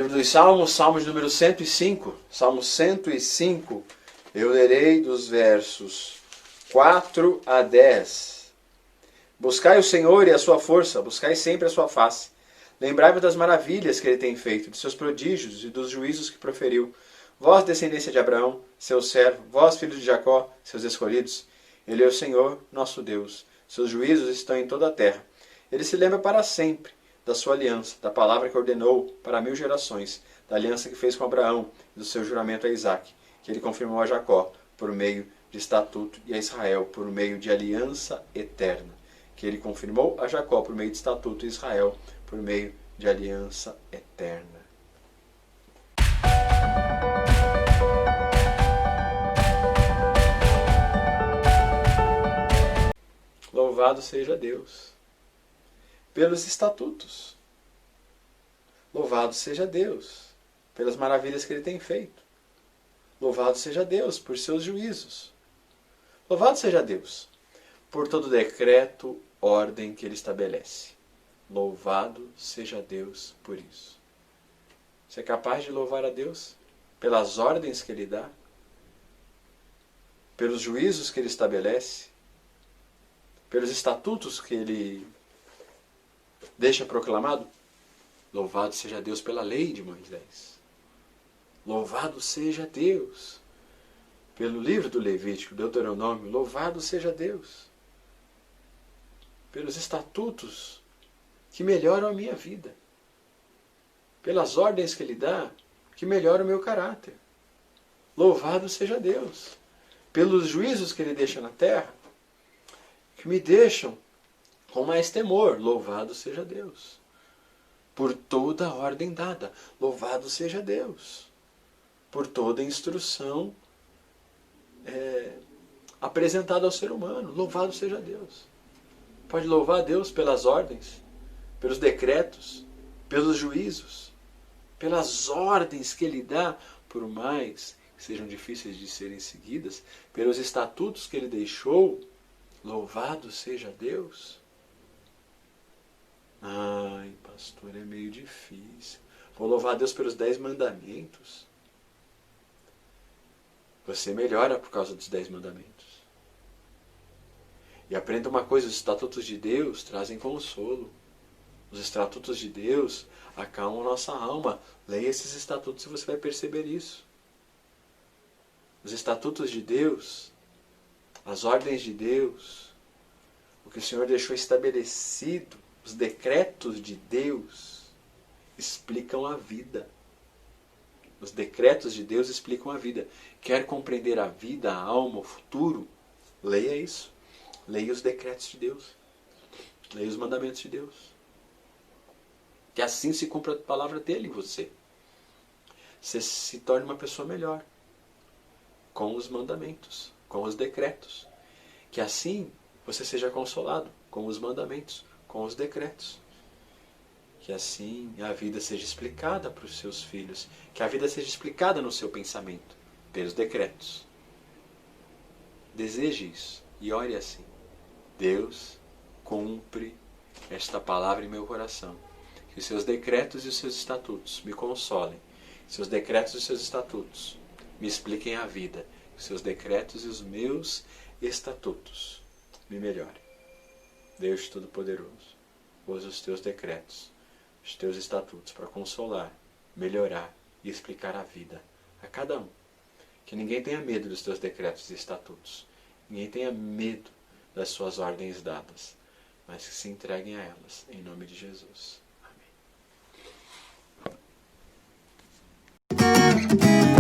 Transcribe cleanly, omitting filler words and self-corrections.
Livro dos Salmos, Salmos número 105. Salmo 105, eu lerei dos versos 4 a 10. Buscai o Senhor e a sua força, buscai sempre a sua face. Lembrai-vos das maravilhas que ele tem feito, de seus prodígios e dos juízos que proferiu. Vós, descendência de Abraão, seu servo, vós, filhos de Jacó, seus escolhidos. Ele é o Senhor, nosso Deus. Seus juízos estão em toda a terra. Ele se lembra para sempre da sua aliança, da palavra que ordenou para 1000 gerações, da aliança que fez com Abraão e do seu juramento a Isaque, que ele confirmou a Jacó por meio de estatuto e a Israel por meio de aliança eterna, que ele confirmou a Jacó por meio de estatuto e Israel por meio de aliança eterna. Louvado seja Deus pelos estatutos. Louvado seja Deus pelas maravilhas que ele tem feito. Louvado seja Deus por seus juízos. Louvado seja Deus por todo decreto, ordem que ele estabelece. Louvado seja Deus por isso. Você é capaz de louvar a Deus pelas ordens que ele dá? Pelos juízos que ele estabelece? Pelos estatutos que ele deixa proclamado? Louvado seja Deus pela lei de Moisés. Louvado seja Deus pelo livro do Levítico, Deuteronômio. Louvado seja Deus pelos estatutos que melhoram a minha vida. Pelas ordens que ele dá, que melhoram o meu caráter. Louvado seja Deus pelos juízos que ele deixa na terra, que me deixam com mais temor. Louvado seja Deus por toda a ordem dada. Louvado seja Deus por toda a instrução apresentada ao ser humano. Louvado seja Deus. Pode louvar a Deus pelas ordens, pelos decretos, pelos juízos, pelas ordens que ele dá, por mais que sejam difíceis de serem seguidas, pelos estatutos que ele deixou. Louvado seja Deus. Ai, pastor, é meio difícil. Vou louvar a Deus pelos 10 mandamentos. Você melhora por causa dos 10 mandamentos. E aprenda uma coisa, os estatutos de Deus trazem consolo. Os estatutos de Deus acalmam nossa alma. Leia esses estatutos e você vai perceber isso. Os estatutos de Deus, as ordens de Deus, o que o Senhor deixou estabelecido, os decretos de Deus explicam a vida. Os decretos de Deus explicam a vida. Quer compreender a vida, a alma, o futuro? Leia isso. Leia os decretos de Deus. Leia os mandamentos de Deus. Que assim se cumpra a palavra dele em você. Você se torne uma pessoa melhor. Com os mandamentos, com os decretos. Que assim você seja consolado com os mandamentos, com os decretos. Que assim a vida seja explicada para os seus filhos. Que a vida seja explicada no seu pensamento, pelos decretos. Deseje isso e ore assim. Deus, cumpre esta palavra em meu coração. Que os seus decretos e os seus estatutos me consolem. Que seus decretos e os seus estatutos me expliquem a vida. Que os seus decretos e os meus estatutos me melhorem. Deus Todo-Poderoso, usa os teus decretos, os teus estatutos para consolar, melhorar e explicar a vida a cada um. Que ninguém tenha medo dos teus decretos e estatutos. Ninguém tenha medo das suas ordens dadas, mas que se entreguem a elas, em nome de Jesus. Amém.